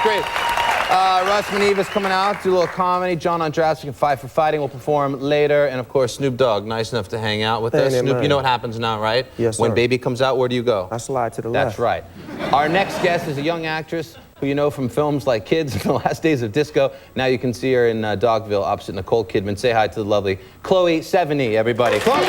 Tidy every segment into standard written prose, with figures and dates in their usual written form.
That's great. Russ Maniva's coming out, do a little comedy. John Ondrasik and Fight for Fighting will perform later. And of course, Snoop Dogg, nice enough to hang out with us. Snoop, man. you know what happens now, right? Yes, sir. When Baby comes out, where do you go? I slide to the left. That's right. Our next guest is a young actress who you know from films like Kids and The Last Days of Disco. Now you can see her in Dogville opposite Nicole Kidman. Say hi to the lovely Chloe Sevigny, everybody. Chloe!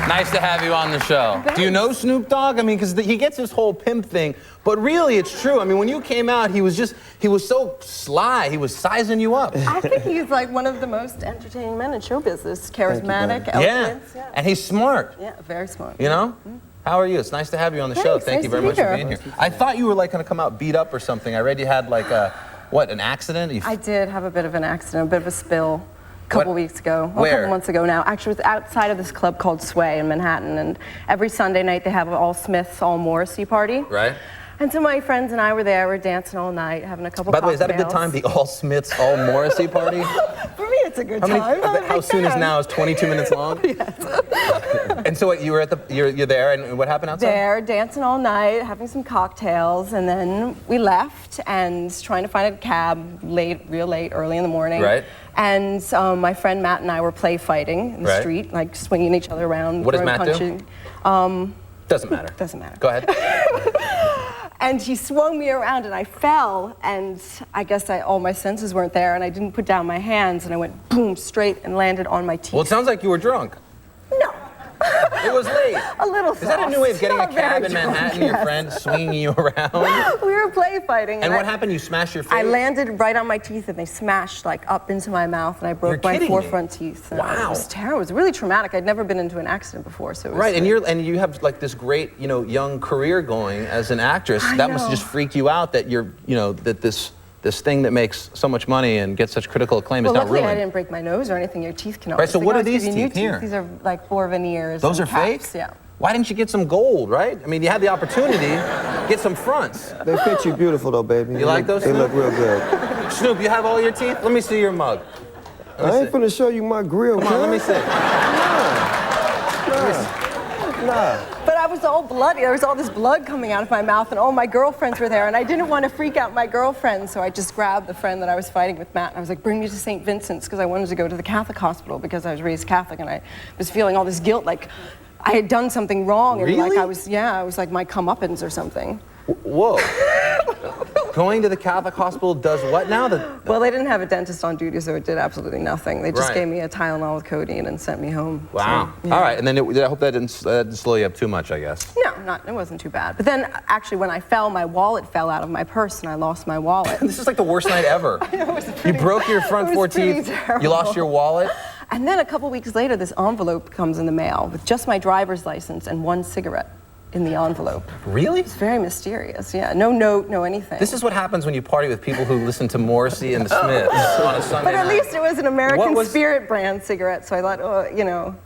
Nice to have you on the show. Thanks. Do you know Snoop Dogg? I mean, because he gets this whole pimp thing, but really it's true. I mean, when you came out, he was so sly. He was sizing you up. I think he's like one of the most entertaining men in show business. Charismatic, eloquent. Yeah, and he's smart. Yeah, very smart. You know? How are you? It's nice to have you on the show. Thank you very much for being here. I thought you were like going to come out beat up or something. I read you had like an accident? I did have a bit of an accident, a bit of a spill. A couple weeks ago, Where? A couple months ago now. Actually, it was outside of this club called Sway in Manhattan, and every Sunday night they have an all Smiths, all Morrissey party. Right. And so my friends and I were there, we're dancing all night, having a couple By the way, cocktails. is that a good time, the all Smiths, all Morrissey party? For me, it's a good time. How soon is now? Is 22 minutes long? Yes. And so what, you were at you're there, and what happened outside? There, dancing all night, having some cocktails, and then we left and trying to find a cab real late, early in the morning. Right. And my friend Matt and I were play fighting in the street, like swinging each other around. What does Matt punching. do? Doesn't matter. Doesn't matter. Go ahead. And he swung me around and I fell, and I guess all my senses weren't there, and I didn't put down my hands, and I went boom, straight, and landed on my teeth. Well, it sounds like you were drunk. No. It was late. A little Is that a new way of getting a cab in Manhattan, your yes. friend swinging you around? We were play fighting. And what happened? You smashed your face? I landed right on my teeth, and they smashed like up into my mouth, and I broke my four front teeth. And wow. It was terrible. It was really traumatic. I'd never been into an accident before, so it was right. And you have like this great, young career going as an actress. That must have just freaked you out that that this thing that makes so much money and gets such critical acclaim is not luckily ruined. I didn't break my nose or anything. Your teeth can always. Right. So what are these teeth here? These are like 4 veneers. Those are caps. fake? Yeah. Why didn't you get some gold, right? I mean, you had the opportunity. Get some fronts. They fit you beautiful, though, baby. You like those? They look real good. Snoop, you have all your teeth? Let me see your mug. I ain't finna show you my grill, Come on, let me see. Nah. But I was all bloody. There was all this blood coming out of my mouth, and all my girlfriends were there, and I didn't want to freak out my girlfriend, so I just grabbed the friend that I was fighting with, Matt, and I was like, bring me to St. Vincent's, because I wanted to go to the Catholic hospital because I was raised Catholic, and I was feeling all this guilt, like I had done something wrong, and really? like I was like my comeuppance or something. Whoa. Going to the Catholic hospital does what now? Well, they didn't have a dentist on duty, so it did absolutely nothing. They just gave me a Tylenol with codeine and sent me home. Wow. So, yeah. All right, and then I hope that didn't slow you up too much, I guess. No, it wasn't too bad. But then, actually, when I fell, my wallet fell out of my purse, and I lost my wallet. This is like the worst night ever. I know, you broke your front 4 teeth, terrible. You lost your wallet. And then a couple weeks later, this envelope comes in the mail with just my driver's license and 1 cigarette in the envelope. Really? It's very mysterious, yeah. No note, no anything. This is what happens when you party with people who listen to Morrissey and the Smiths on a Sunday But at night. least it was an American Spirit brand cigarette, so I thought,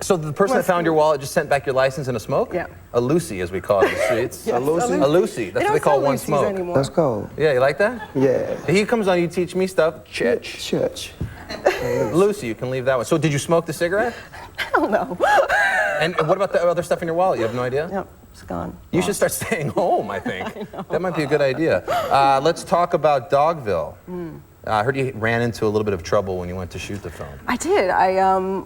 So the person that found your wallet just sent back your license and a smoke? Yeah. A Lucy, as we call it in the streets. Yes, a Lucy. That's what they call one smoke. Anymore. That's cold. Yeah, you like that? Yeah. He comes on, you teach me stuff. Church. Lucy, you can leave that one. So did you smoke the cigarette? Hell no. And what about the other stuff in your wallet? You have no idea? Yep, it's gone. You should start staying home, I think. That might be a good idea. Let's talk about Dogville. I heard you ran into a little bit of trouble when you went to shoot the film. I did.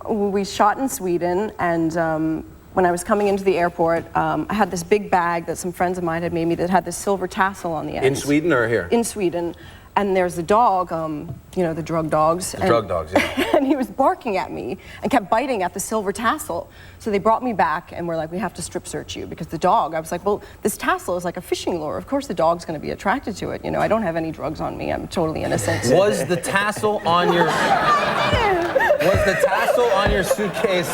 We shot in Sweden, and when I was coming into the airport, I had this big bag that some friends of mine had made me that had this silver tassel on the end. In Sweden or here? In Sweden. And there's a dog, the drug dogs. The drug dogs, yeah. And he was barking at me and kept biting at the silver tassel. So they brought me back and were like, we have to strip search you because the dog, I was like, well, this tassel is like a fishing lure. Of course the dog's going to be attracted to it. I don't have any drugs on me. I'm totally innocent. Was the tassel on your... Was the tassel on your suitcase,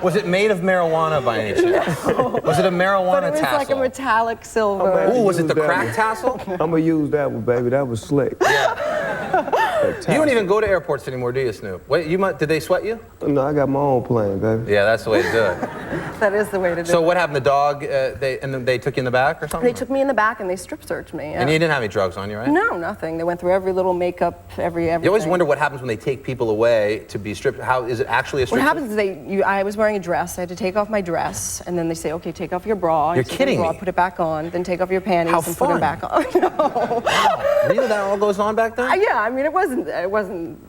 was it made of marijuana by any chance? No. Was it a marijuana tassel? But it was like a metallic silver. Ooh, was it the crack tassel? I'm gonna use that one, baby. That was slick. Yeah. You don't even go to airports anymore, do you, Snoop? Wait, did they sweat you? No, I got my own plane, baby. Yeah, that's the way to do it. That is the way to do it. So what happened? The dog, they took you in the back or something? They took me in the back and they strip searched me. Yeah. And you didn't have any drugs on you, right? No, nothing. They went through every little makeup, everything. You always wonder what happens when they take people away to be stripped. How is it actually a strip? What happens is I was wearing a dress. I had to take off my dress, and then they say, "Okay, take off your bra." You're kidding me. Put it back on. Then take off your panties How and fun. put them back on. No. Wow. Really, that all goes on back then? Yeah, I mean, it wasn't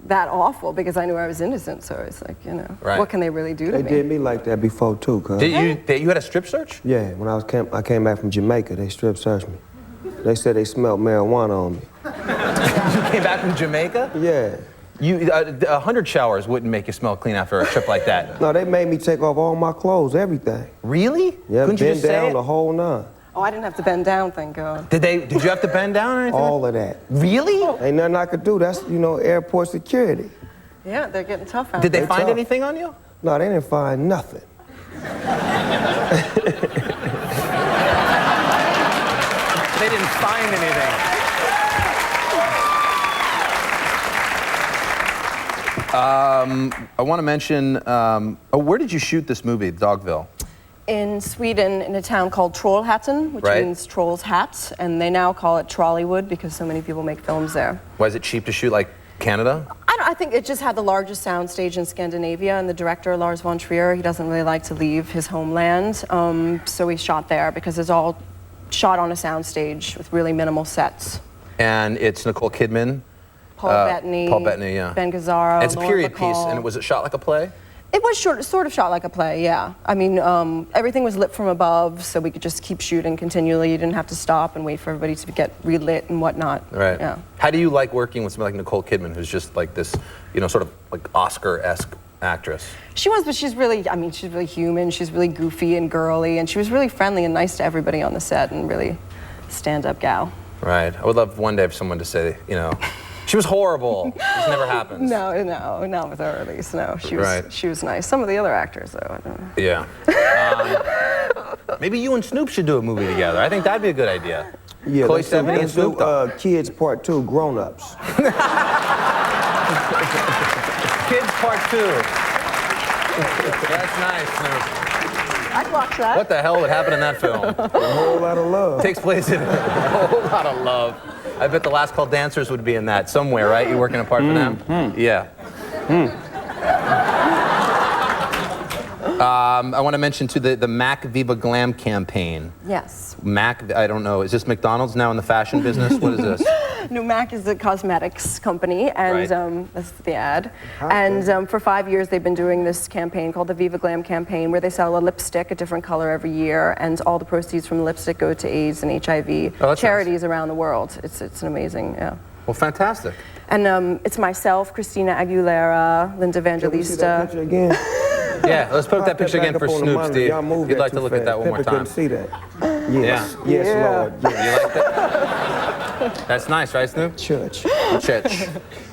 that awful because I knew I was innocent. So it's like, Right. what can they really do to They me? did me like that before too, cuz. You had a strip search? Yeah, when I came back from Jamaica, they strip searched me. They said they smelled marijuana on me. You came back from Jamaica? Yeah. 100 showers wouldn't make you smell clean after a trip like that. No, they made me take off all my clothes, everything. Really? Yeah, Couldn't you bend just say down it? the whole nine. Oh, I didn't have to bend down, thank God. Did you have to bend down or anything? All of that. Really? Ain't nothing I could do. That's, airport security. Yeah, they're getting tough out Did they there. find tough. anything on you? No, they didn't find nothing. They didn't find anything. I want to mention, where did you shoot this movie, Dogville? In Sweden, in a town called Trollhättan, which Right. means troll's hat, and they now call it Trollywood because so many people make films there. Why is it cheap to shoot like Canada? I think it just had the largest soundstage in Scandinavia, and the director, Lars von Trier, he doesn't really like to leave his homeland, so he shot there because it's all shot on a soundstage with really minimal sets. And it's Nicole Kidman. Paul Bettany, yeah. Ben Gazzara, It's a Lauren period piece, Bacall. and was it shot like a play? It was sort of shot like a play, yeah. I mean, everything was lit from above, so we could just keep shooting continually. You didn't have to stop and wait for everybody to get relit and whatnot. Right. Yeah. How do you like working with somebody like Nicole Kidman, who's just like this, sort of like Oscar-esque actress? She was, but she's really human. She's really goofy and girly, and she was really friendly and nice to everybody on the set, and really stand-up gal. Right. I would love one day for someone to say, she was horrible. This never happens. No, not with her at least. No, Right. she was nice. Some of the other actors, though, I don't know. Yeah. Maybe you and Snoop should do a movie together. I think that'd be a good idea. Yeah, Chloe let's do- Sevigny and let's do, Snoop Dogg. Kids Part 2, grown-ups. Kids Part 2. That's nice, Snoop. I'd watch that. What the hell would happen in that film? A whole lot of love. Takes place in a whole lot of love. I bet the Last Call Dancers would be in that somewhere, right? You working a part for them? Yeah. I want to mention too the Mac Viva Glam campaign. Yes. Mac, I don't know, is this McDonald's now in the fashion business? What is this? No, Mac is a cosmetics company, and Right. that's the ad. And for 5 years, they've been doing this campaign called the Viva Glam campaign, where they sell a lipstick, a different color every year, and all the proceeds from the lipstick go to AIDS and HIV Oh, that's charities around the world. It's an amazing, yeah. Well, fantastic. And it's myself, Christina Aguilera, Linda Can we see that Evangelista. picture again? Yeah, let's put Pop that picture back again up for on the Snoop, monitor. Steve. Y'all moved You'd that like to too look at that fast. one more Pippa time. couldn't see that. Yes, yes, Yeah. Lord, yes. You like that? That's nice, right, Snoop? Church. Church.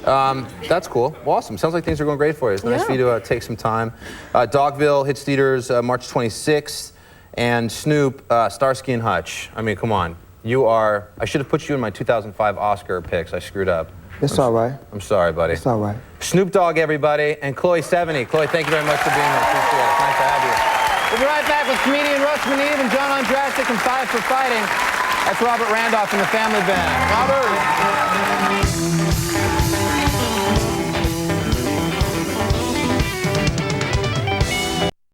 That's cool. Well, awesome. Sounds like things are going great for you. It's nice Yeah. for you to take some time. Dogville hits theaters March 26th. And Snoop, Starsky and Hutch. I mean, come on. I should have put you in my 2005 Oscar picks. I screwed up. It's all right. I'm sorry, buddy. It's all right. Snoop Dogg, everybody, and Chloe Sevigny. Chloe, thank you very much for being here. Appreciate it. It's nice to have you. We'll be right back with comedian Russ Maneve and John Ondrasik and Five for Fighting. That's Robert Randolph and the Family Band. Robert!